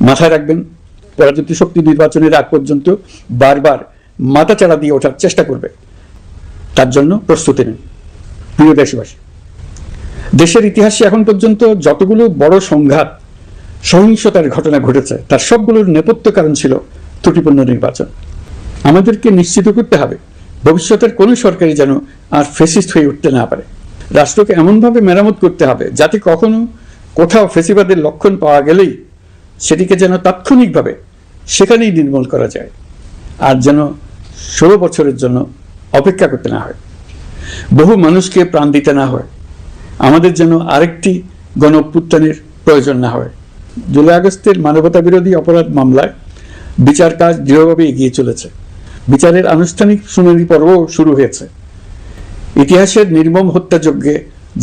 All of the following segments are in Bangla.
মাথায় রাখবেন, পরাজিত শক্তি নির্বাচনের আগ পর্যন্ত বারবার মাথাচাড়া দিয়ে ওঠার চেষ্টা করবে। তার জন্য প্রস্তুতি নিন। প্রিয় দেশবাসী, দেশের ইতিহাসে এখন পর্যন্ত যতগুলো বড় সংঘাত, সহিংসতার ঘটনা ঘটেছে তার সবগুলোর নেপথ্য কারণ ছিল ত্রুটিপূর্ণ নির্বাচন। আমাদেরকে নিশ্চিত করতে হবে ভবিষ্যতের কোনো সরকারই যেন আর ফ্যাসিস্ট হয়ে উঠতে না পারে। রাষ্ট্রকে এমনভাবে মেরামত করতে হবে যাতে কখনো কোথাও ফ্যাসিবাদের লক্ষণ পাওয়া গেলেই সেটিকে যেন তাৎক্ষণিকভাবে সেখানেই নির্মূল করা যায়, আর যেন 16 বছরের জন্য অপেক্ষা করতে না হয়, বহু মানুষকে প্রাণ দিতে না হয়, আমাদের যেন আরেকটি গণ অভ্যুত্থানের প্রয়োজন না হয়। জুলাই আগস্টের মানবতা বিরোধী অপরাধ মামলায় বিচার কাজ দৃঢ়ভাবে এগিয়ে চলেছে। বিচারের আনুষ্ঠানিক শুনানি পর্বও শুরু হয়েছে। ইতিহাসের নির্মম হত্যাযজ্ঞে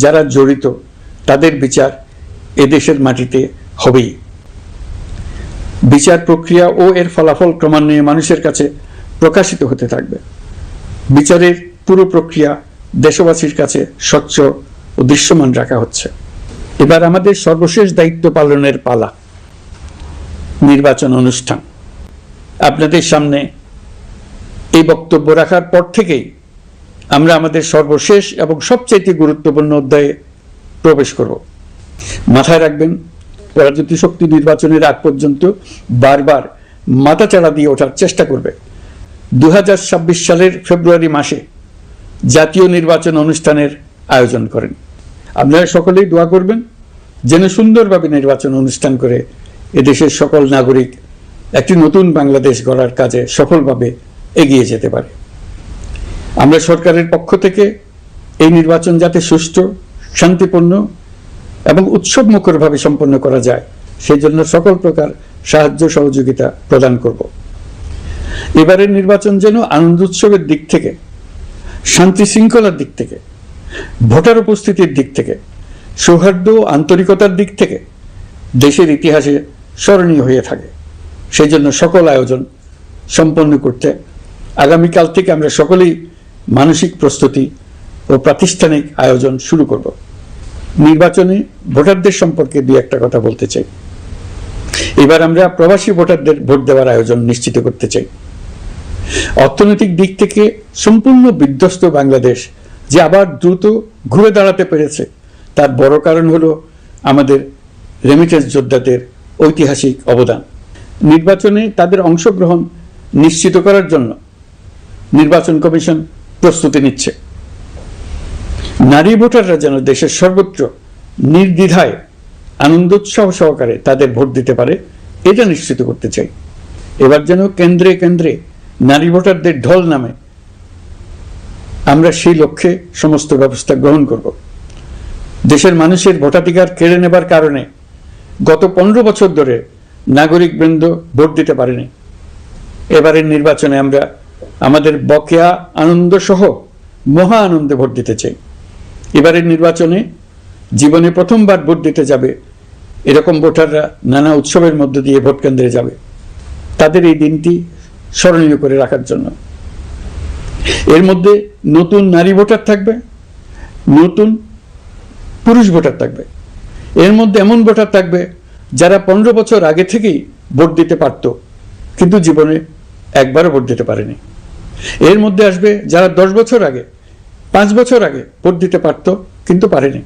যারা জড়িত তাদের বিচার এদেশের মাটিতে হবেই। বিচার প্রক্রিয়া ও এর ফলাফল ক্রমান্বয়ে মানুষের কাছে প্রকাশিত হতে থাকবে। বিচারের পুরো প্রক্রিয়া দেশবাসীর কাছে স্বচ্ছ ও দৃশ্যমান রাখা হচ্ছে। এবার আমাদের সর্বশেষ দায়িত্ব পালনের পালা, নির্বাচন অনুষ্ঠান। আপনাদের সামনে এই বক্তব্য রাখার পর থেকেই আমরা আমাদের সর্বশেষ এবং সবচেয়ে গুরুত্বপূর্ণ অধ্যায়ে প্রবেশ করব। মাথায় রাখবেন, পরাজিত শক্তি নির্বাচনের আগ পর্যন্ত বারবার মাথাচাড়া দিয়ে ওঠার চেষ্টা করবে। 2026 সালের ফেব্রুয়ারি মাসে জাতীয় নির্বাচন অনুষ্ঠানের আয়োজন করেন। আপনারা সকলেই দোয়া করবেন যেন সুন্দরভাবে নির্বাচন অনুষ্ঠান করে এদেশের সকল নাগরিক একটি নতুন বাংলাদেশ গড়ার কাজে সফলভাবে এগিয়ে যেতে পারে। আমরা সরকারের পক্ষ থেকে এই নির্বাচন যাতে সুষ্ঠু, শান্তিপূর্ণ এবং উৎসবমুখরভাবে সম্পন্ন করা যায় সেই জন্য সকল প্রকার সাহায্য সহযোগিতা প্রদান করব। এবারের নির্বাচন যেন আনন্দ উৎসবের দিক থেকে, শান্তি শৃঙ্খলার দিক থেকে, ভোটার উপস্থিতির দিক থেকে, সৌহার্দ্য ও আন্তরিকতার দিক থেকে দেশের ইতিহাসে স্মরণীয় হয়ে থাকে। সেই জন্য সকল আয়োজন সম্পন্ন করতে আগামীকাল থেকে আমরা সকলেই মানসিক প্রস্তুতি ও প্রাতিষ্ঠানিক আয়োজন শুরু করব। নির্বাচনে ভোটারদের সম্পর্কে দুই একটা কথা বলতে চাই। এবার আমরা প্রবাসী ভোটারদের ভোট দেওয়ার আয়োজন নিশ্চিত করতে চাই। অর্থনৈতিক দিক থেকে সম্পূর্ণ বিধ্বস্ত বাংলাদেশ যে আবার দ্রুত ঘুরে দাঁড়াতে পেরেছে তার বড় কারণ হলো আমাদের রেমিটেন্স যোদ্ধাদের ঐতিহাসিক অবদান। নির্বাচনে তাদের অংশগ্রহণ নিশ্চিত করার জন্য নির্বাচন কমিশন প্রস্তুতি নিচ্ছে। নারী ভোটাররা যেন দেশের সর্বত্র নির্দ্বিধায় আনন্দোৎসব সহকারে তাদের ভোট দিতে পারে এটা নিশ্চিত করতে চাই। এবার যেন কেন্দ্রে কেন্দ্রে নারী ভোটারদের ঢল নামে, আমরা সেই লক্ষ্যে সমস্ত ব্যবস্থা গ্রহণ করব। দেশের মানুষের ভোটাধিকার কেড়ে নেবার কারণে গত 15 বছর ধরে নাগরিকবৃন্দ ভোট দিতে পারেনি। এবারের নির্বাচনে আমরা আমাদের বকেয়া আনন্দ সহ মহা আনন্দে ভোট দিতে চাই। এবারের নির্বাচনে জীবনে প্রথমবার ভোট দিতে যাবে এরকম ভোটাররা নানা উৎসবের মধ্য দিয়ে ভোট কেন্দ্রে যাবে, তাদের এই দিনটি স্মরণীয় করে রাখার জন্য। এর মধ্যে নতুন নারী ভোটার থাকবে, নতুন পুরুষ ভোটার থাকবে, এর মধ্যে এমন ভোটার থাকবে যারা 15 বছর আগে থেকেই ভোট দিতে পারত কিন্তু জীবনে একবারও ভোট দিতে পারেনি। এর মধ্যে আসবে যারা 10 বছর আগে, 5 বছর আগে ভোট দিতে পারত কিন্তু পারেনি।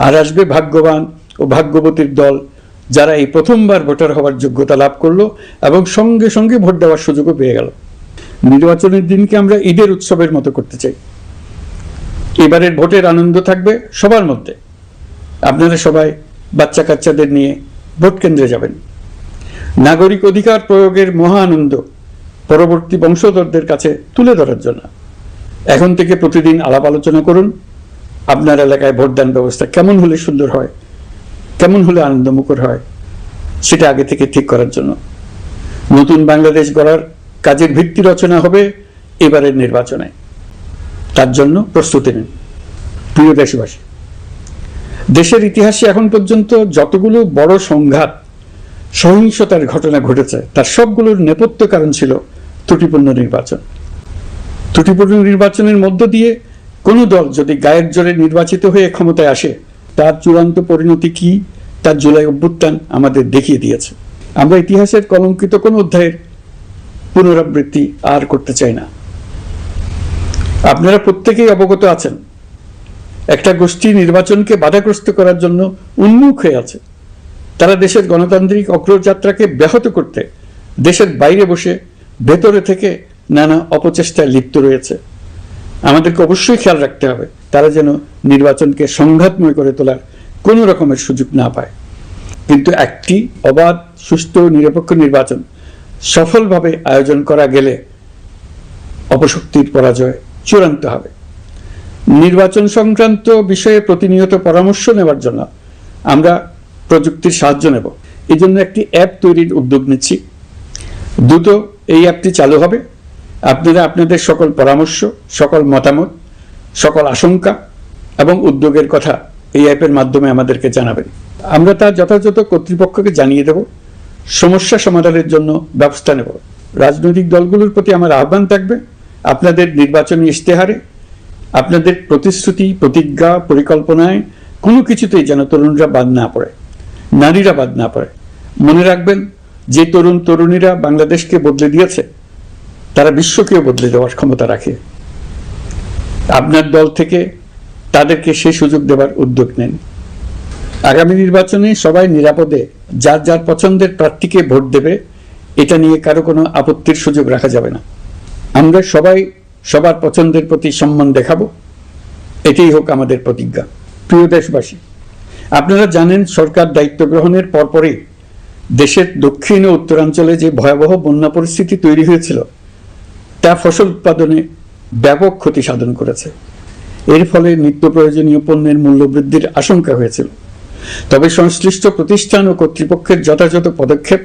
আর আসবে ভাগ্যবান ও ভাগ্যবতীর দল যারা এই প্রথমবার ভোটার হওয়ার যোগ্যতা লাভ করলো এবং সঙ্গে সঙ্গে ভোট দেওয়ার সুযোগও পেয়ে গেল। নির্বাচনের দিনকে আমরা ঈদের উৎসবের মতো করতে চাই। এবারের ভোটের আনন্দ থাকবে সবার মধ্যে। আপনারা সবাই বাচ্চা কাচ্চাদের নিয়ে ভোট কেন্দ্রে যাবেন। নাগরিক অধিকার প্রয়োগের মহা আনন্দ পরবর্তী বংশধরদের কাছে তুলে ধরার জন্য এখন থেকে প্রতিদিন আলাপ আলোচনা করুন। আপনার এলাকায় ভোটদান ব্যবস্থা কেমন হলে সুন্দর হয়, কেমন হলে আনন্দমুখর হয় সেটা আগে থেকে ঠিক করার জন্য নতুন বাংলাদেশ গড়ার কাজের ভিত্তি রচনা হবে এবারের নির্বাচনে। তার জন্য প্রস্তুতি নিন। প্রিয় দেশবাসী, দেশের ইতিহাসে এখন পর্যন্ত যতগুলো বড় সংঘাত, সহিংসতার ঘটনা ঘটেছে তার সবগুলোর নেপথ্য কারণ ছিল ত্রুটিপূর্ণ নির্বাচন। ত্রুটিপূর্ণ নির্বাচনের মধ্য দিয়ে কোনো দল যদি গায়ের জোরে নির্বাচিত হয়ে ক্ষমতায় আসে তার চূড়ান্ত পরিণতি কি তার জুলাই অভ্যুত্থান আমাদের দেখিয়ে দিয়েছে। আমরা ইতিহাসের কলঙ্কিত কোন অধ্যায়ের পুনরাবৃত্তি আর করতে চাই না। আপনারা প্রত্যেকেই অবগত আছেন, একটা গোষ্ঠী নির্বাচনকে বাধাগ্রস্ত করার জন্য উন্মুখ হয়ে আছে। তারা দেশের গণতান্ত্রিক অগ্রযাত্রাকে ব্যাহত করতে দেশের বাইরে বসে ভেতরে থেকে নানা অপচেষ্টায় লিপ্ত রয়েছে। আমাদেরকে অবশ্যই খেয়াল রাখতে হবে তারা যেন নির্বাচনকে সংঘাতময় করে তোলার কোনো রকমের সুযোগ না পায়। কিন্তু একটি অবাধ, সুষ্ঠু, নিরপেক্ষ নির্বাচন সফলভাবে আয়োজন করা গেলে অপশক্তির পরাজয় চূড়ান্ত হবে। নির্বাচন সংক্রান্ত বিষয়ে প্রতিনিয়ত পরামর্শ নেওয়ার জন্য আমরা প্রযুক্তির সাহায্য নেব। এই জন্য একটি অ্যাপ তৈরির উদ্যোগ নিচ্ছি। দ্রুত এই অ্যাপটি চালু হবে। আপনারা আপনাদের সকল পরামর্শ, সকল মতামত, সকল আশঙ্কা এবং উদ্যোগের কথা এই অ্যাপের মাধ্যমে আমাদেরকে জানাবেন। আমরা তা যথাযথ কর্তৃপক্ষকে জানিয়ে দেব, সমস্যা সমাধানের জন্য ব্যবস্থা নেব। রাজনৈতিক দলগুলোর প্রতি আমার আহ্বান থাকবে, আপনাদের নির্বাচনী ইশতেহারে, আপনাদের প্রতিশ্রুতি, প্রতিজ্ঞা, পরিকল্পনায় কোনো কিছুতেই যেন তরুণরা বাদ না পড়ে, নারীরা বাদ না পড়ে। মনে রাখবেন, যে তরুণ তরুণীরা বাংলাদেশকে বদলে দিয়েছে তারা বিশ্বকেও বদলে দেওয়ার ক্ষমতা রাখে। আপনার দল থেকে তাদেরকে সেই সুযোগ দেওয়ার উদ্যোগ নেন। আগামী নির্বাচনে সবাই নিরাপদে যার যার পছন্দের প্রার্থীকে ভোট দেবে, এটা নিয়ে কারো কোনো আপত্তির সুযোগ রাখা যাবে না। আমরা সবাই সবার পছন্দের প্রতি সম্মান দেখাবো, এটাই হোক আমাদের প্রতিজ্ঞা। প্রিয় দেশবাসী, আপনারা জানেন সরকার দায়িত্ব গ্রহণের পরপরই দেশের দক্ষিণ ও উত্তরাঞ্চলে যে ভয়াবহ বন্যা পরিস্থিতি তৈরি হয়েছিল তা ফসল উৎপাদনে ব্যাপক ক্ষতি সাধন করেছে। এর ফলে নিত্য প্রয়োজনীয় পণ্যের মূল্য বৃদ্ধির আশঙ্কা হয়েছিল। তবে সংশ্লিষ্ট প্রতিষ্ঠান ও কর্তৃপক্ষের যথাযথ পদক্ষেপ,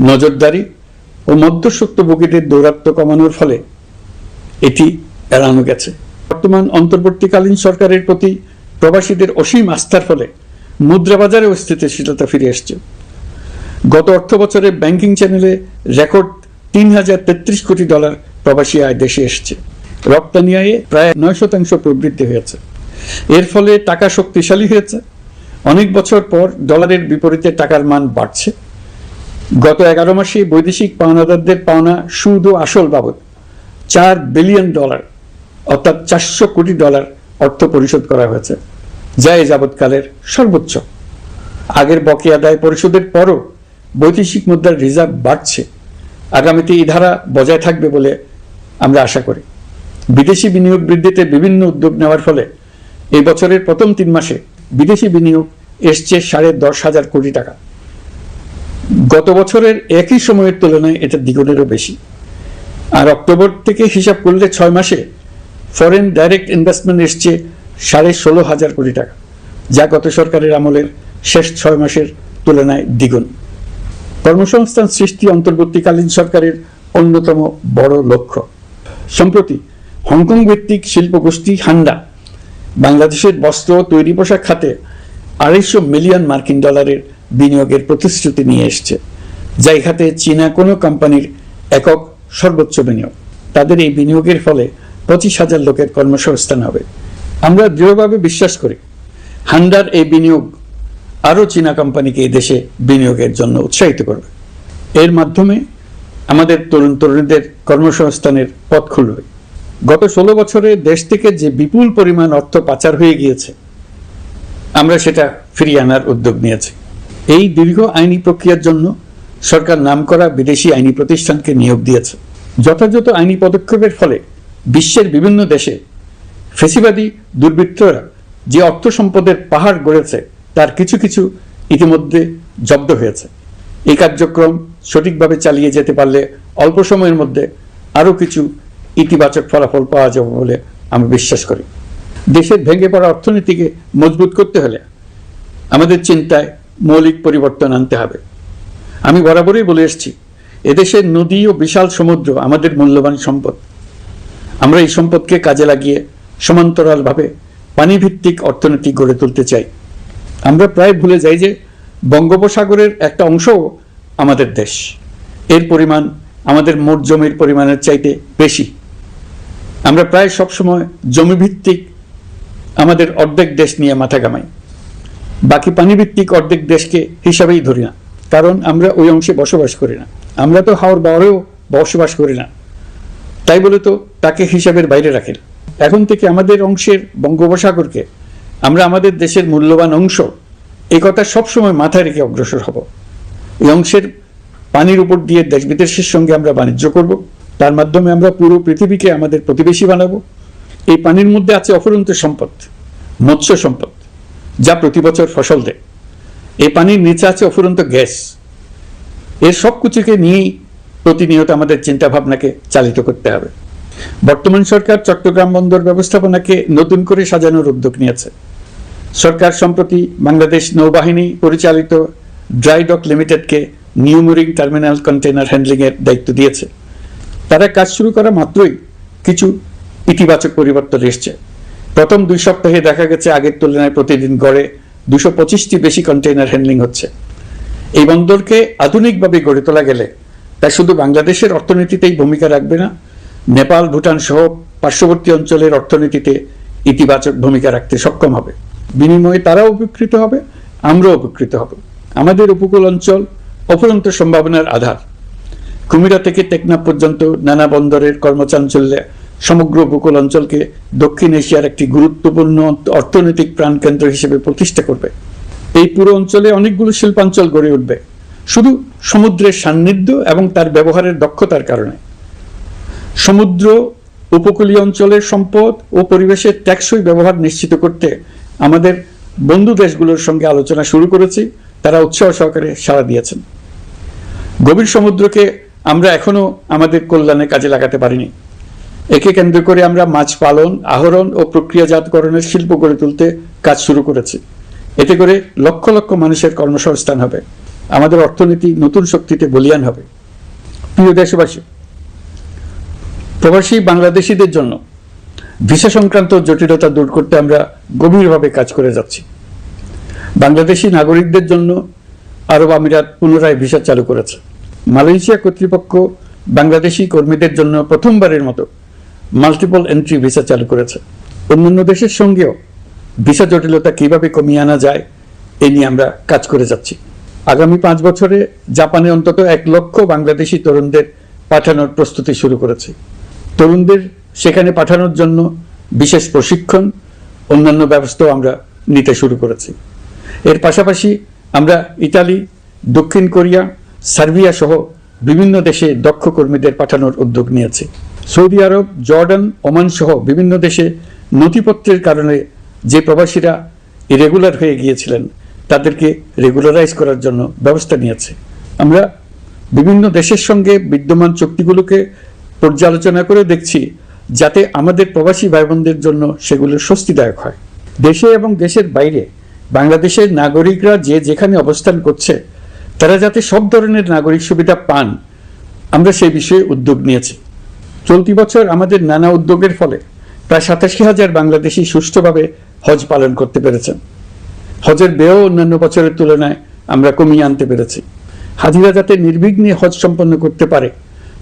নজরদারি ও মধ্যস্বত্বভোগীদের দৌরাত্ম্য কমানোর ফলে এটি এড়ানো গেছে। বর্তমান অন্তর্বর্তীকালীন সরকারের প্রতি প্রবাসীদের অসীম আস্থার ফলে মুদ্রাবাজারেও স্থিতিশীলতা ফিরে এসছে। গত অর্থ বছরে ব্যাংকিং চ্যানেলে রেকর্ড $3033 কোটি প্রবাসী আয় দেশে এসেছে। রপ্তানি আয়ে প্রায় 9% প্রবৃদ্ধি হয়েছে। এর ফলে টাকা শক্তিশালী হয়েছে। অনেক বছর পর ডলারের বিপরীতে টাকার মান বাড়ছে। গত 11 মাসে বৈদেশিক পাওনাদারদের পাওনা সুদ ও আসল বাবদ $4 বিলিয়ন অর্থাৎ $400 কোটি অর্থ পরিশোধ করা হয়েছে, যা এ যাবৎকালের সর্বোচ্চ। আগের বকেয়া দায় পরিশোধের পরও বৈদেশিক মুদ্রার রিজার্ভ বাড়ছে। আগামীতে এই ধারা বজায় থাকবে বলে আমরা আশা করি। বিদেশি বিনিয়োগ বৃদ্ধিতে বিভিন্ন উদ্যোগ নেওয়ার ফলে এই বছরের প্রথম 3 মাসে বিদেশি বিনিয়োগ এসছে $10,500 কোটি। গত বছরের একই সময়ের তুলনায় এটা দ্বিগুণেরও বেশি। আর অক্টোবর থেকে হিসাব করলে 6 মাসে ফরেন ডাইরেক্ট ইনভেস্টমেন্ট এসছে $16,500 কোটি, যা গত সরকারের আমলের শেষ 6 মাসের তুলনায় দ্বিগুণ। কর্মসংস্থান সৃষ্টি অন্তর্বর্তীকালীন সরকারের অন্যতম বড় লক্ষ্য। সম্প্রতি হংকং ভিত্তিক শিল্প গোষ্ঠী হান্ডা বাংলাদেশের বস্ত্র তৈরি পোশাক খাতে $250 মিলিয়ন বিনিয়োগের প্রতিশ্রুতি নিয়ে এসছে, যা এই খাতে চীনা কোনো কোম্পানির একক সর্বোচ্চ বিনিয়োগ। তাদের এই বিনিয়োগের ফলে 25,000 লোকের কর্মসংস্থান হবে। আমরা দৃঢ়ভাবে বিশ্বাস করি হান্ডার এই বিনিয়োগ আরও চীনা কোম্পানিকে এই দেশে বিনিয়োগের জন্য উৎসাহিত করবে। এর মাধ্যমে আমাদের তরুণ তরুণীদের কর্মসংস্থানের পথ খুলবে। গত 16 বছরে দেশ থেকে যে বিপুল পরিমাণ অর্থ পাচার হয়ে গিয়েছে, আমরা সেটা ফিরিয়ে আনার উদ্যোগ নিয়েছি। এই দীর্ঘ আইনি প্রক্রিয়ার জন্য সরকার নামকরা বিদেশি আইনি প্রতিষ্ঠানকে নিয়োগ দিয়েছে। যথাযথ আইনি পদক্ষেপের ফলে বিশ্বের বিভিন্ন দেশে ফেসিবাদী দুর্বৃত্তরা যে অর্থ সম্পদের পাহাড় গড়েছে তার কিছু কিছু ইতিমধ্যে জব্দ হয়েছে। এই কার্যক্রম সঠিকভাবে চালিয়ে যেতে পারলে অল্প সময়ের মধ্যে আরও কিছু ইতিবাচক ফলাফল পাওয়া যাবে বলে আমি বিশ্বাস করি। দেশের ভেঙে পড়া অর্থনীতিকে মজবুত করতে হলে আমাদের চিন্তায় মৌলিক পরিবর্তন আনতে হবে। আমি বরাবরই বলে এসেছি, এদেশের নদী ও বিশাল সমুদ্র আমাদের মূল্যবান সম্পদ। আমরা এই সম্পদকে কাজে লাগিয়ে সমান্তরালভাবে পানিভিত্তিক অর্থনীতি গড়ে তুলতে চাই। আমরা প্রায় ভুলে যাই যে বঙ্গোপসাগরের একটা অংশও আমাদের দেশ। এর পরিমাণ আমাদের মোট জমির পরিমাণের চাইতে বেশি। আমরা প্রায় সবসময় জমিভিত্তিক আমাদের অর্ধেক দেশ নিয়ে মাথা ঘামাই, বাকি পানিভিত্তিক অর্ধেক দেশকে হিসাবেই ধরি না। কারণ আমরা ওই অংশে বসবাস করি না। আমরা তো হাওর বাওয়ারেও বসবাস করি না, তাই বলে তো তাকে হিসাবের বাইরে রাখেন। এখন থেকে আমাদের অংশের বঙ্গোপসাগরকে আমরা আমাদের দেশের মূল্যবান অংশ, এই কথা সবসময় মাথায় রেখে অগ্রসর হব। এই অংশের পানির উপর দিয়ে দেশ বিদেশের সঙ্গে আমরা বাণিজ্য করব, তার মাধ্যমে আমরা পুরো পৃথিবীকে আমাদের প্রতিবেশী বানাবো। এই পানির মধ্যে আছে অফুরন্ত সম্পদ, মৎস্য সম্পদ, যা প্রতি বছর ফসল দেয়। এই পানির নিচে আছে অফুরন্ত গ্যাস। এর সব কিছুকে নিয়েই প্রতিনিয়ত আমাদের চিন্তা ভাবনাকে চালিত করতে হবে। বর্তমান সরকার চট্টগ্রাম বন্দর ব্যবস্থাপনাকে নতুন করে সাজানোর উদ্যোগ নিয়েছে। সরকার সম্প্রতি বাংলাদেশ নৌবাহিনী পরিচালিত ড্রাই ডক লিমিটেডকে নিউ মুরিং টার্মিনাল কন্টেইনার হ্যান্ডলিংয়ের দায়িত্ব দিয়েছে। তারা কাজ শুরু করা মাত্রই কিছু ইতিবাচক পরিবর্তন এসছে। প্রথম 2 সপ্তাহে দেখা গেছে আগের তুলনায় প্রতিদিন গড়ে 225টি বেশি কন্টেইনার হ্যান্ডলিং হচ্ছে। এই বন্দরকে আধুনিকভাবে গড়ে তোলা গেলে তা শুধু বাংলাদেশের অর্থনীতিতেই ভূমিকা রাখবে না, নেপাল, ভুটান সহ পার্শ্ববর্তী অঞ্চলের অর্থনীতিতে ইতিবাচক ভূমিকা রাখতে সক্ষম হবে। বিনিময়ে তারাও উপকৃত হবে, আমরাও উপকৃত হব। আমাদের উপকূল অঞ্চল অফুরন্ত সম্ভাবনার আধার। কুমিরা থেকে টেকনাফ পর্যন্ত নানা বন্দরের কর্মচাঞ্চল্যে সমগ্র উপকূল অঞ্চলকে দক্ষিণ এশিয়ার একটি গুরুত্বপূর্ণ অর্থনৈতিক প্রাণকেন্দ্র হিসেবে প্রতিষ্ঠা করবে। এই পুরো অঞ্চলে অনেকগুলো শিল্পাঞ্চল গড়ে উঠবে শুধু সমুদ্রের সান্নিধ্য এবং তার ব্যবহারের দক্ষতার কারণে। সমুদ্র উপকূলীয় অঞ্চলের সম্পদ ও পরিবেশের টেকসই ব্যবহার নিশ্চিত করতে আমাদের বন্ধু দেশগুলোর সঙ্গে আলোচনা শুরু করেছি। তারা উৎসাহ সহকারে সাড়া দিয়েছেন। গভীর সমুদ্রকে আমরা এখনো আমাদের কল্যাণে কাজে লাগাতে পারিনি। একে কেন্দ্র করে আমরা মাছ পালন, আহরণ ও প্রক্রিয়াজাতকরণের শিল্প গড়ে তুলতে কাজ শুরু করেছি। এতে করে লক্ষ লক্ষ মানুষের কর্মসংস্থান হবে, আমাদের অর্থনীতি নতুন শক্তিতে বলীয়ান হবে। প্রিয় দেশবাসী, প্রবাসী বাংলাদেশিদের জন্য ভিসা সংক্রান্ত জটিলতা দূর করতে আমরা গভীরভাবে কাজ করে যাচ্ছি। বাংলাদেশি নাগরিকদের জন্য আরব আমিরাত পুনরায় ভিসা চালু করেছে। মালয়েশিয়া কর্তৃপক্ষ বাংলাদেশি কর্মীদের জন্য প্রথমবারের মতো মাল্টিপল এন্ট্রি ভিসা চালু করেছে। অন্যান্য দেশের সঙ্গেও ভিসা জটিলতা কিভাবে কমিয়ে আনা যায় এ নিয়ে আমরা কাজ করে যাচ্ছি। আগামী 5 বছরে জাপানে অন্তত 1 লক্ষ বাংলাদেশি তরুণদের পাঠানোর প্রস্তুতি শুরু করেছে। তরুণদের সেখানে পাঠানোর জন্য বিশেষ প্রশিক্ষণ, অন্যান্য ব্যবস্থাও আমরা নিতে শুরু করেছি। এর পাশাপাশি আমরা ইতালি, দক্ষিণ কোরিয়া, সার্বিয়া সহ বিভিন্ন দেশে দক্ষ কর্মীদের পাঠানোর উদ্যোগ নিয়েছি। সৌদি আরব, জর্ডান, ওমান সহ বিভিন্ন দেশে নথিপত্রের কারণে যে প্রবাসীরা ইরেগুলার হয়ে গিয়েছিলেন তাদেরকে রেগুলারাইজ করার জন্য ব্যবস্থা নিয়েছে। আমরা বিভিন্ন দেশের সঙ্গে বিদ্যমান চুক্তিগুলোকে পর্যালোচনা করে দেখছি যাতে আমাদের প্রবাসী ভাই বোনদের জন্য সেগুলো স্বস্তিদায়ক হয়। দেশে এবং দেশের বাইরে বাংলাদেশের নাগরিকরা যে যেখানে অবস্থান করছে তারা যাতে সব ধরনের নাগরিক সুবিধা পান, আমরা সেই বিষয়ে উদ্যোগ নিয়েছি। চলতি বছর আমাদের নানা উদ্যোগের ফলে প্রায় ৮৭,০০০ বাংলাদেশি সুষ্ঠুভাবে হজ পালন করতে পেরেছেন। হজের ব্যয় অন্যান্য বছরের তুলনায় আমরা কমিয়ে আনতে পেরেছি। হাজিরা যাতে নির্বিঘ্নে হজ সম্পন্ন করতে পারে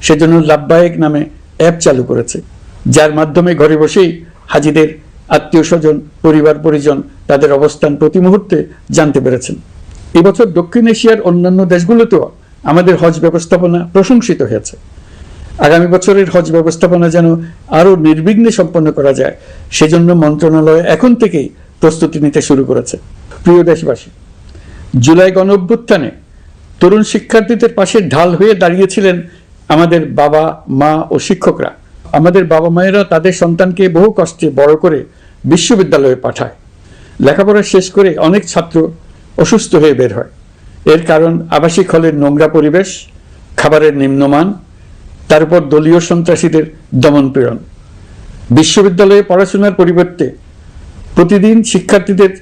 সেজন্য লাব্বায়েক নামে অ্যাপ চালু করেছে, যার মাধ্যমে ঘরে বসেই হাজিদের আত্মীয় স্বজন, পরিবার পরিজন তাদের অবস্থান প্রতি মুহূর্তে জানতে পেরেছেন। এবছর দক্ষিণ এশিয়ার অন্যান্য দেশগুলোতেও আমাদের হজ ব্যবস্থাপনা প্রশংসিত হয়েছে। আগামী বছরের হজ ব্যবস্থাপনা যেন আরও নির্বিঘ্নে সম্পন্ন করা যায় সেজন্য মন্ত্রণালয় এখন থেকেই প্রস্তুতি নিতে শুরু করেছে। প্রিয় দেশবাসী, জুলাই গণঅভ্যুত্থানে তরুণ শিক্ষার্থীদের পাশে ঢাল হয়ে দাঁড়িয়েছিলেন আমাদের বাবা মা ও শিক্ষকরা। আমাদের বাবা মায়েরা তাদের সন্তানকে বহু কষ্টে বড় করে বিশ্ববিদ্যালয়ে পাঠায়। লেখাপড়া শেষ করে অনেক ছাত্র অসুস্থ হয়ে বের হয়। এর কারণ আবাসিক হলের নোংরা পরিবেশ, খাবারের নিম্নমান, তার উপর দলীয় সন্ত্রাসীদের দমনপীড়ন। বিশ্ববিদ্যালয়ে পড়াশোনার পরিবর্তে প্রতিদিন শিক্ষার্থীদের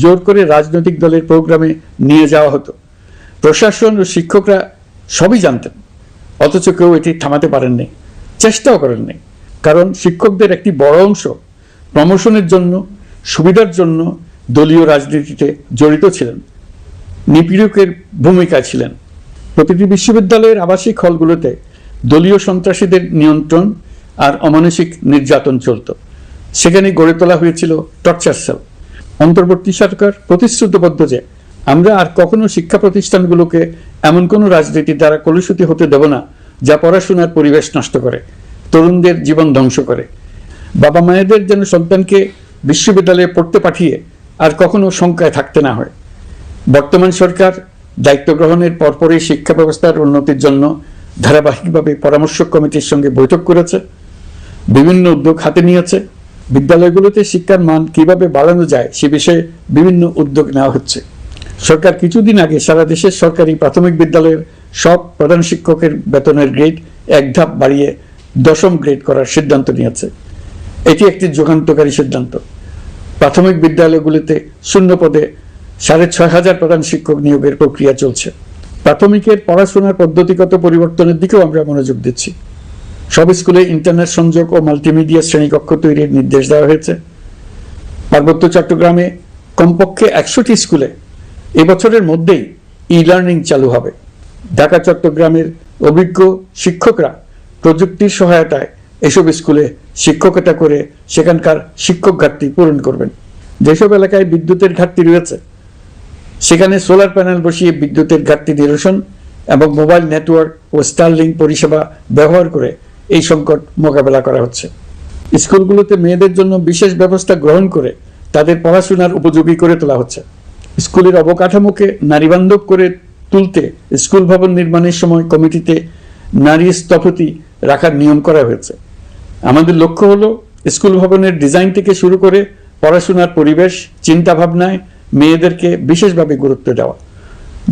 জোর করে রাজনৈতিক দলের প্রোগ্রামে নিয়ে যাওয়া হতো। প্রশাসন ও শিক্ষকরা সবই জানতেন, অথচ কেউ এটি থামাতে পারেননি, চেষ্টাও করেননি। কারণ শিক্ষকদের একটি বড় অংশ প্রমোশনের জন্য, সুবিধার জন্য দলীয় রাজনীতিতে জড়িত ছিলেন, নিপীড়কের ভূমিকায় ছিলেন। প্রতিটি বিশ্ববিদ্যালয়ের আবাসিক হলগুলোতে দলীয় সন্ত্রাসীদের নিয়ন্ত্রণ আর অমানসিক নির্যাতন চলত। সেখানে গড়ে তোলা হয়েছিল টর্চার সেল। অন্তর্বর্তী সরকার প্রতিশ্রুতিবদ্ধ যে আমরা আর কখনো শিক্ষা প্রতিষ্ঠানগুলোকে এমন কোনো রাজনীতির দ্বারা কলুষিত হতে দেব না যা পড়াশোনার পরিবেশ নষ্ট করে, তরুণদের জীবন ধ্বংস করে। বাবা মায়েদের যেন সন্তানকে বিশ্ববিদ্যালয়ে পড়তে পাঠিয়ে আর কখনো শঙ্কায় থাকতে না হয়। বর্তমান সরকার দায়িত্ব গ্রহণের পরপরই শিক্ষা ব্যবস্থার উন্নতির জন্য ধারাবাহিকভাবে পরামর্শক কমিটির সঙ্গে বৈঠক করেছে, বিভিন্ন উদ্যোগ হাতে নিয়েছে। বিদ্যালয়গুলোতে শিক্ষার মান কিভাবে বাড়ানো যায় সে বিষয়ে বিভিন্ন উদ্যোগ নেওয়া হচ্ছে। সরকার কিছুদিন আগে সারা দেশের সরকারি প্রাথমিক বিদ্যালয়ের সব প্রধান শিক্ষকের বেতনের গ্রেড এক ধাপ বাড়িয়ে 10ম গ্রেড করার সিদ্ধান্ত নিয়েছে। এটি একটি যুগান্তকারী সিদ্ধান্ত। প্রাথমিক বিদ্যালয়গুলিতে শূন্য পদে 6,500 প্রধান শিক্ষক নিয়োগের প্রক্রিয়া চলছে। প্রাথমিকের পড়াশোনার পদ্ধতিগত পরিবর্তনের দিকেও আমরা মনোযোগ দিচ্ছি। সব স্কুলে ইন্টারনেট সংযোগ ও মাল্টিমিডিয়া শ্রেণীকক্ষ তৈরির নির্দেশ দেওয়া হয়েছে। পার্বত্য চট্টগ্রামে কমপক্ষে 100টি স্কুলে এবছরের মধ্যেই ই-লার্নিং চালু হবে। ঢাকা চট্টগ্রামের অভিজ্ঞ শিক্ষকরা প্রযুক্তির সহায়তায় এসব স্কুলে শিক্ষকতা করে সেখানকার শিক্ষক ঘাটতি পূরণ করবেন। যেসব এলাকায় বিদ্যুতের ঘাটতি রয়েছে সেখানে সোলার প্যানেল বসিয়ে বিদ্যুতের ঘাটতি নিরসন এবং মোবাইল নেটওয়ার্ক ও স্টারলিংক পরিষেবা ব্যবহার করে এই সংকট মোকাবেলা করা হচ্ছে। স্কুলগুলোতে মেয়েদের জন্য বিশেষ ব্যবস্থা গ্রহণ করে তাদের পড়াশোনার উপযোগী করে তোলা হচ্ছে। স্কুলের অবকাঠামোকে নারীবান্ধব করে তুলতে স্কুল ভবন নির্মাণের সময় কমিটিতে নারী স্থপতি রাখার নিয়ম করা হয়েছে। আমাদের লক্ষ্য হলো স্কুল ভবনের ডিজাইন থেকে শুরু করে পড়াশোনার পরিবেশ চিন্তাভাবনায় মেয়েদেরকে বিশেষভাবে গুরুত্ব দেওয়া,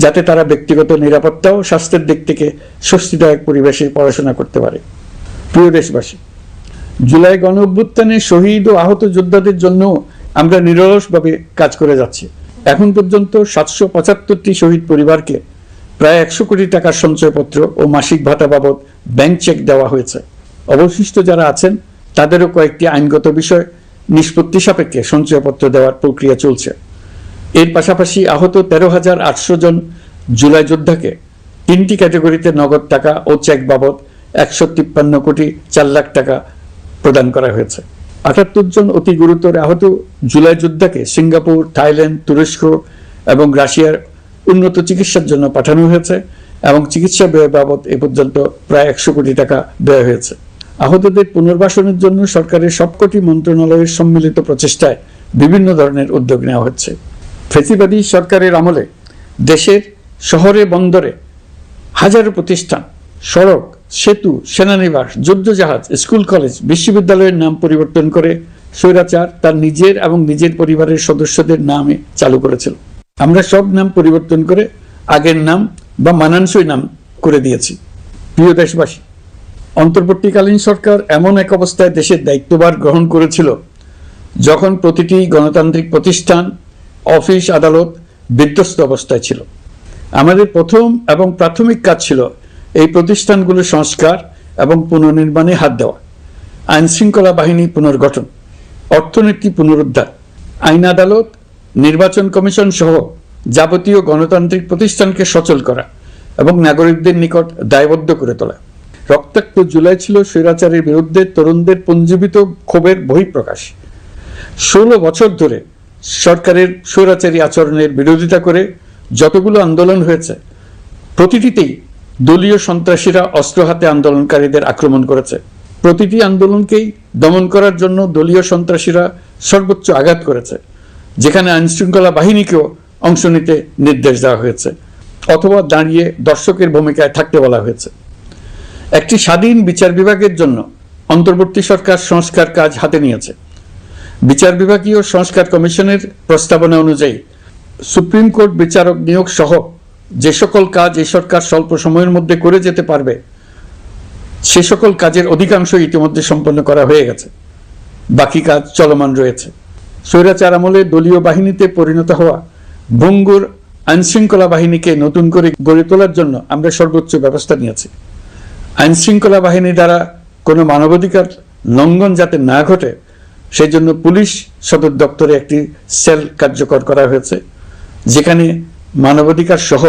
যাতে তারা ব্যক্তিগত নিরাপত্তা ও স্বাস্থ্যের দিক থেকে স্বস্তিদায়ক পরিবেশে পড়াশোনা করতে পারে। প্রিয় দেশবাসী, জুলাই গণ অভ্যুত্থানে শহীদ ও আহত যোদ্ধাদের জন্য আমরা নিরলসভাবে কাজ করে যাচ্ছি। এখন পর্যন্ত 775টি শহীদ পরিবারকে প্রায় 100 কোটি টাকার সঞ্চয়পত্র ও মাসিক ভাতা বাবদ ব্যাংক চেক দেওয়া হয়েছে। অবশিষ্ট যারা আছেন তাদেরও কয়েকটি আইনগত বিষয় নিষ্পত্তি সাপেক্ষে সঞ্চয়পত্র দেওয়ার প্রক্রিয়া চলছে। এর পাশাপাশি আহত 13,800 জন জুলাই যোদ্ধাকে 3টি ক্যাটাগরিতে নগদ টাকা ও চেক বাবদ 153 কোটি 4 লাখ টাকা প্রদান করা হয়েছে। 78 জন অতি গুরুতর আহত জুলাই যোদ্ধাকে সিঙ্গাপুর, থাইল্যান্ড, তুরস্ক এবং রাশিয়ার উন্নত চিকিৎসার জন্য পাঠানো হয়েছে এবং চিকিৎসা ব্যয় বাবদ এ পর্যন্ত প্রায় 100 কোটি টাকা ব্যয় হয়েছে। আহতদের পুনর্বাসনের জন্য সরকারের সবকটি মন্ত্রণালয়ের সম্মিলিত প্রচেষ্টায় বিভিন্ন ধরনের উদ্যোগ নেওয়া হচ্ছে। ফ্যাসিবাদী সরকারের আমলে দেশের শহরে বন্দরে হাজারো প্রতিষ্ঠান, সড়ক, সেতু, সেনানিবাস, যুদ্ধজাহাজ, স্কুল, কলেজ, বিশ্ববিদ্যালয়ের নাম পরিবর্তন করে স্বৈরাচার তার নিজের এবং নিজের পরিবারের সদস্যদের নামে চালু করেছিল। আমরা সব নাম পরিবর্তন করে আগের নাম বা মানানসই নাম করে দিয়েছি। প্রিয় দেশবাসী, অন্তর্বর্তীকালীন সরকার এমন এক অবস্থায় দেশের দায়িত্বভার গ্রহণ করেছিল যখন প্রতিটি গণতান্ত্রিক প্রতিষ্ঠান, অফিস, আদালত বিধ্বস্ত অবস্থায় ছিল। আমাদের প্রথম এবং প্রাথমিক কাজ ছিল এই প্রতিষ্ঠানগুলোর সংস্কার এবং পুনর্নির্মাণে হাত দেওয়া, আইন শৃঙ্খলা বাহিনী পুনর্গঠন, অর্থনীতি পুনরুদ্ধার, আইন আদালত, নির্বাচন কমিশন সহ যাবতীয় গণতান্ত্রিক প্রতিষ্ঠানকে সচল করা এবং নাগরিকদের নিকট দায়বদ্ধ করে তোলা। রক্তাক্ত জুলাই ছিল স্বৈরাচারের বিরুদ্ধে তরুণদের পুঞ্জীবিত ক্ষোভের বহিঃপ্রকাশ। 16 বছর ধরে সরকারের স্বৈরাচারী আচরণের বিরোধিতা করে যতগুলো আন্দোলন হয়েছে প্রতিটিতেই দলীয় সন্ত্রাসীরা অস্ত্র হাতে আন্দোলনকারীদের আক্রমণ করেছে। প্রতিটি আন্দোলনকেই দমন করার জন্য দলীয় সন্ত্রাসীরা সর্বোচ্চ আঘাত করেছে, যেখানে আইনশৃঙ্খলা বাহিনীকেও অংশ নিতে নির্দেশ দেওয়া হয়েছে অথবা দাঁড়িয়ে দর্শকের ভূমিকায় থাকতে বলা হয়েছে। একটি স্বাধীন বিচার বিভাগের জন্য অন্তর্বর্তী সরকার সংস্কার কাজ হাতে নিয়েছে। বিচার বিভাগীয় সংস্কার কমিশনের প্রস্তাবনা অনুযায়ী সুপ্রিম কোর্ট বিচারক নিয়োগ সহ যে সকল কাজ এই সরকার স্বল্প সময়ের মধ্যে করে যেতে পারবে সে সকল কাজের অধিকাংশ ইতিমধ্যে সম্পন্ন করা হয়ে গেছে, বাকি কাজ চলমান রয়েছে। স্বৈরাচার আমলে দলীয় বাহিনীতে পরিণত হওয়া ভঙ্গুর আইনশৃঙ্খলা বাহিনীকে নতুন করে গড়ে তোলার জন্য আমরা সর্বোচ্চ ব্যবস্থা নিয়েছি। আইনশৃঙ্খলা বাহিনী দ্বারা কোনো মানবাধিকার লঙ্ঘন যাতে না ঘটে সেই জন্য পুলিশ সদর দপ্তরে একটি সেল কার্যকর করা হয়েছে, যেখানে মানবাধিকার সহ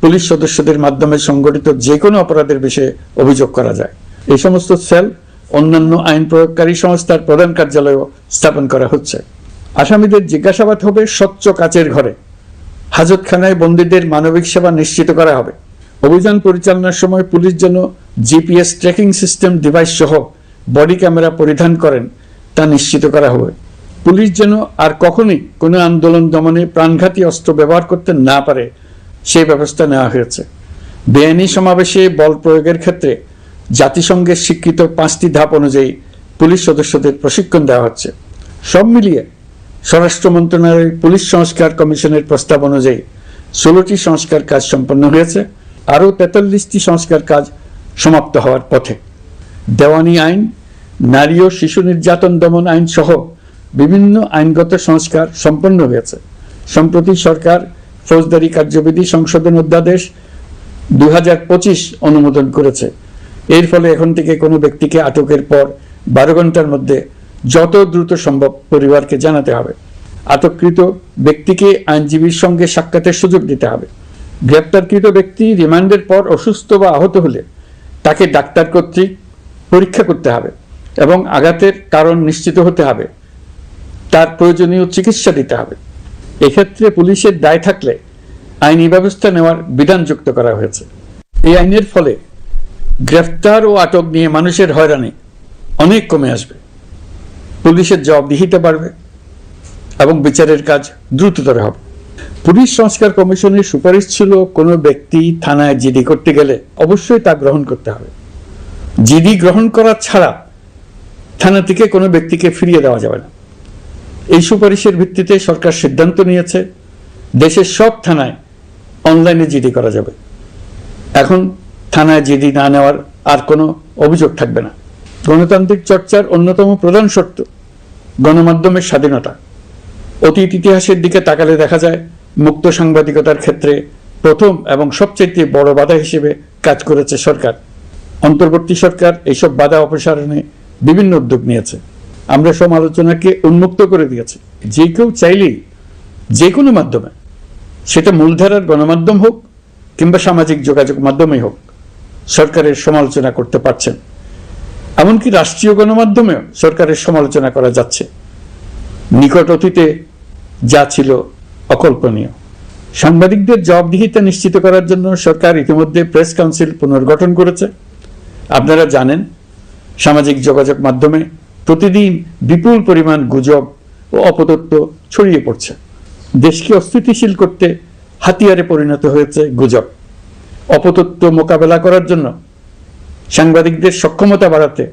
পুলিশ সদস্যদের মাধ্যমে সংগঠিত যে কোনো অপরাধের বিষয়ে অভিযোগ করা যায়। এই সমস্ত সেল অন্যান্য আইন প্রয়োগকারী সংস্থার প্রধান কার্যালয়ও স্থাপন করা হচ্ছে। আসামিদের জিজ্ঞাসাবাদ হবে স্বচ্ছ কাচের ঘরে, হাজতখানায় বন্দীদের মানবিক সেবা নিশ্চিত করা হবে। অভিযান পরিচালনার সময় পুলিশ যেন জিপিএস ট্র্যাকিং সিস্টেম ডিভাইস সহ বডি ক্যামেরা পরিধান করেন তা নিশ্চিত করা হবে। পুলিশ যেন আর কখনোই কোনো আন্দোলন দমনে প্রাণঘাতী অস্ত্র ব্যবহার করতে না পারে সেই ব্যবস্থা নেওয়া হয়েছে। বেআইনি সমাবেশে বল প্রয়োগের ক্ষেত্রে জাতিসংঘের স্বীকৃত 5টি ধাপ অনুযায়ী পুলিশ সদস্যদের প্রশিক্ষণ দেওয়া হচ্ছে। সব মিলিয়ে স্বরাষ্ট্র মন্ত্রণালয়ের পুলিশ সংস্কার কমিশনের প্রস্তাব অনুযায়ী 16টি সংস্কার কাজ সম্পন্ন হয়েছে। আরও 43টি সংস্কার কাজ সমাপ্ত হওয়ার পথে। দেওয়ানি আইন, নারী ও শিশু নির্যাতন দমন আইন সহ বিভিন্ন আইনগত সংস্কার সম্পন্ন হয়েছে। সম্প্রতি সরকার ফৌজদারি কার্যবিধি সংশোধন অধ্যাদেশ 2025 অনুমোদন করেছে। এর ফলে এখন থেকে কোনো ব্যক্তিকে আটকের পর 12 ঘন্টার মধ্যে যত দ্রুত সম্ভব পরিবারকে জানাতে হবে। আটককৃত ব্যক্তিকে আইনজীবীর সঙ্গে সাক্ষাতের সুযোগ দিতে হবে। গ্রেপ্তারকৃত ব্যক্তি রিমান্ডের পর অসুস্থ বা আহত হলে তাকে ডাক্তার কর্তৃক পরীক্ষা করতে হবে এবং আঘাতের কারণ নিশ্চিত হতে হবে। তার প্রয়োজনীয় চিকিৎসা দিতে হবে। এক্ষেত্রে পুলিশের দায় থাকলে আইনি ব্যবস্থা নেওয়ার বিধান যুক্ত করা হয়েছে। এই আইনের ফলে গ্রেফতার ও আটক নিয়ে মানুষের হয়রানি অনেক কমে আসবে, পুলিশের জবাবদিহিতা বাড়বে এবং বিচারের কাজ দ্রুততর হবে। পুলিশ সংস্কার কমিশনের সুপারিশ ছিল কোনো ব্যক্তি থানায় জিডি করতে গেলে অবশ্যই তা গ্রহণ করতে হবে। জিডি গ্রহণ করা ছাড়া থানা থেকে কোনো ব্যক্তিকে ফিরিয়ে দেওয়া যাবে না। এই সুপারিশের ভিত্তিতে সরকার সিদ্ধান্ত নিয়েছে দেশের সব থানায় অনলাইনে জিডি করা যাবে। এখন থানায় জিডি না নেওয়ার আর কোনো অভিযোগ থাকবে না। গণতান্ত্রিক চর্চার অন্যতম প্রধান শর্ত গণমাধ্যমের স্বাধীনতা। অতীত ইতিহাসের দিকে তাকালে দেখা যায় মুক্ত সাংবাদিকতার ক্ষেত্রে প্রথম এবং সবচেয়ে বড় বাধা হিসেবে কাজ করেছে সরকার। অন্তর্বর্তী সরকার এইসব বাধা অপসারণে বিভিন্ন উদ্যোগ নিয়েছে। আমরা সমালোচনাকে উন্মুক্ত করে দিয়েছি। যে কেউ চাইলেই যে কোনো মাধ্যমে, সেটা মূলধারার গণমাধ্যম হোক কিংবা সামাজিক যোগাযোগ মাধ্যমেই হোক, সরকারের সমালোচনা করতে পারছেন। এমনকি রাষ্ট্রীয় গণমাধ্যমেও সরকারের সমালোচনা করা যাচ্ছে। নিকট অতীতে যা ছিল অকল্পনীয়। সাংবাদিকদের জবাবদিহিতা নিশ্চিত করার জন্য সরকার ইতিমধ্যে প্রেস কাউন্সিল পুনর্গঠন করেছে। আপনারা জানেন, সামাজিক যোগাযোগ মাধ্যমে প্রতিদিন বিপুল পরিমাণ গুজব ও অপতথ্য ছড়িয়ে পড়ছে। দেশকে অস্থিতিশীল করতে হাতিয়ারে পরিণত হয়েছে গুজব। অপতথ্য মোকাবেলা করার জন্য সাংবাদিকদের সক্ষমতা বাড়াতে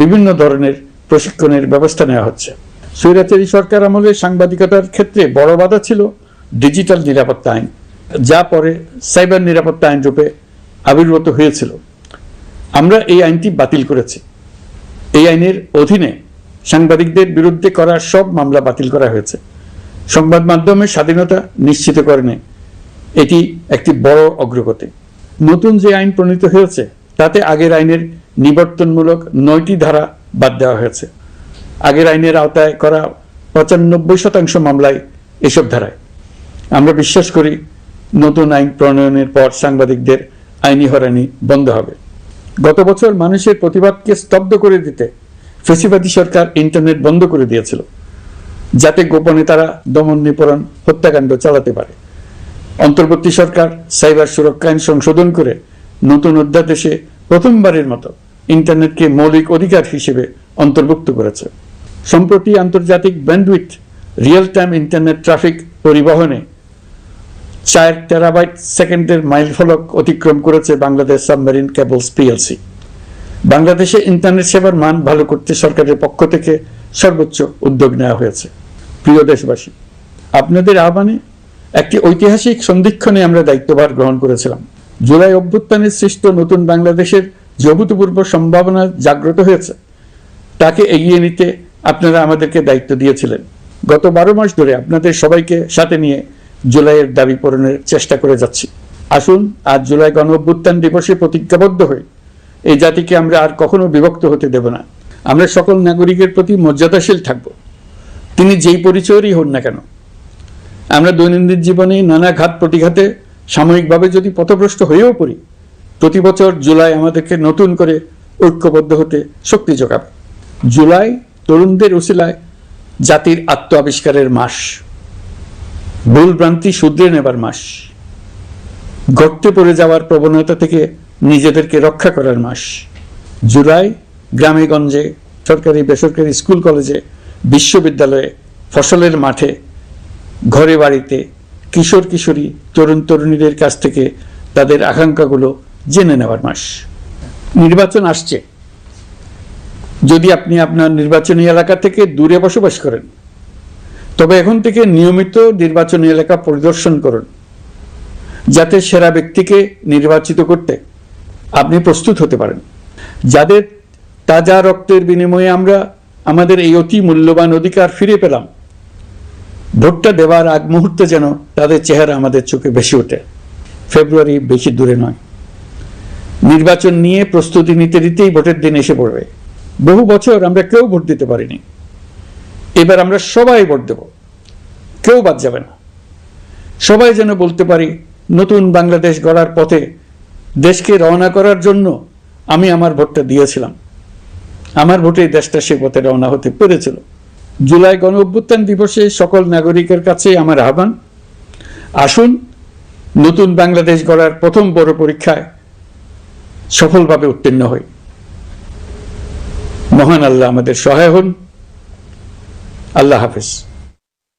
বিভিন্ন ধরনের প্রশিক্ষণের ব্যবস্থা নেওয়া হচ্ছে। স্বৈরাচারী সরকার আমলে সাংবাদিকতার ক্ষেত্রে বড় বাধা ছিল ডিজিটাল নিরাপত্তা আইন, যা পরে সাইবার নিরাপত্তা আইন রূপে আবির্ভূত হয়েছিল। আমরা এই আইনটি বাতিল করেছি। এই আইনের অধীনে সাংবাদিকদের বিরুদ্ধে করা সব মামলা বাতিল করা হয়েছে। সংবাদ মাধ্যমের স্বাধীনতা নিশ্চিত করণে এটি একটি বড় অগ্রগতি। নতুন যে আইন প্রণীত হয়েছে তাতে আগের আইনের নিবর্তনমূলক 9টি ধারা বাদ দেওয়া হয়েছে। আগের আইনের আওতায় করা 95% মামলায় এসব ধারায়। আমরা বিশ্বাস করি নতুন আইন প্রণয়নের পর সাংবাদিকদের আইনি হয়রানি বন্ধ হবে। গত বছর মানুষের প্রতিবাদকে স্তব্ধ করে দিতে ফ্যাসিবাদী সরকার ইন্টারনেট বন্ধ করে দিয়েছিল, যাতে গোপনে তারা দমন নিপীড়ন হত্যাকাণ্ড চালাতে পারে। অন্তর্বর্তী সরকার সাইবার সুরক্ষা আইন সংশোধন করে নতুন অধ্যাদেশে প্রথমবারের মতো ইন্টারনেটকে মৌলিক অধিকার হিসেবে অন্তর্ভুক্ত করেছে। সম্প্রতি আন্তর্জাতিক bandwidth real time internet traffic পরিবহনে 4 টেরাবাইট সেকেন্ডের মাইলফলক অতিক্রম করেছে বাংলাদেশ সাবমেরিন কেবলস পিএলসি। বাংলাদেশে ইন্টারনেট সেবার মান ভালো করতে সরকারের পক্ষ থেকে সর্বোচ্চ উদ্যোগ নেওয়া হয়েছে। প্রিয় দেশবাসী, আপনাদের আহ্বানে একটি ঐতিহাসিক সন্ধিক্ষণে আমরা দায়িত্বভার গ্রহণ করেছিলাম। জুলাই অভ্যুত্থানে সৃষ্ট নতুন বাংলাদেশের যে অভূতপূর্ব সম্ভাবনা জাগ্রত হয়েছে, তাকে এগিয়ে নিতে আপনারা আমাদেরকে দায়িত্ব দিয়েছিলেন। গত 12 মাস ধরে আপনাদের সবাইকে সাথে নিয়ে জুলাইয়ের দাবি পূরণের চেষ্টা করে যাচ্ছি। আসুন আজ জুলাই গণ অভ্যুত্থান দিবসে প্রতিজ্ঞাবদ্ধ হই এই জাতিকে আমরা আর কখনো বিভক্ত হতে দেব না। আমরা সকল নাগরিকের প্রতি মর্যাদাশীল থাকব, তিনি যেই পরিচয়েরই হন না কেন। আমরা দৈনন্দিন জীবনে নানা ঘাত প্রতিঘাতে সাময়িকভাবে যদি পথভ্রষ্ট হয়েও পড়ি, প্রতি বছর জুলাই আমাদেরকে নতুন করে ঐক্যবদ্ধ হতে শক্তি যোগাবে। জুলাই তরুণদের উসিলায় জাতির আত্ম আবিষ্কারের মাস। ভুল ভ্রান্তি শুধরে নেবার মাস, গর্তে পড়ে যাওয়ার প্রবণতা থেকে নিজেদেরকে রক্ষা করার মাস। জুলাই গ্রামে গঞ্জে, সরকারি বেসরকারি স্কুল কলেজে, বিশ্ববিদ্যালয়ে, ফসলের মাঠে, ঘরে বাড়িতে কিশোর কিশোরী, তরুণ তরুণীদের কাছ থেকে তাদের আকাঙ্ক্ষাগুলো জেনে নেওয়ার মাস। নির্বাচন আসছে। যদি আপনি আপনার নির্বাচনী এলাকা থেকে দূরে বসবাস করেন, তবে এখন থেকে নিয়মিত নির্বাচনী এলাকা পরিদর্শন করুন, যাতে সেরা ব্যক্তিকে নির্বাচিত করতে আপনি প্রস্তুত হতে পারেন। যাদের তাজা রক্তের বিনিময়ে আমরা আমাদের এই অতি মূল্যবান অধিকার ফিরে পেলাম, ভোটটা দেওয়ার আগ মুহূর্তে যেন তাদের চেহারা আমাদের চোখে ভেসে ওঠে। ফেব্রুয়ারি বেশি দূরে নয়। নির্বাচন নিয়ে প্রস্তুতি নিতে নিতেই ভোটের দিন এসে পড়বে। বহু বছর আমরা কেউ ভোট দিতে পারিনি, এবার আমরা সবাই ভোট দেব, কেউ বাদ যাবে না। সবাই যেন বলতে পারি, নতুন বাংলাদেশ গড়ার পথে দেশকে রওনা করার জন্য আমি আমার ভোটটা দিয়েছিলাম, আমার ভোটে দেশটা সে পথে রওনা হতে পেরেছিল। জুলাই গণ অভ্যুত্থান দিবসে সকল নাগরিকের কাছে আমার আহ্বান, আসুন নতুন বাংলাদেশ গড়ার প্রথম বড় পরীক্ষায় সফলভাবে উত্তীর্ণ হই। মহান আল্লাহ আমাদের সহায় হন। আল্লাহ হাফেজ।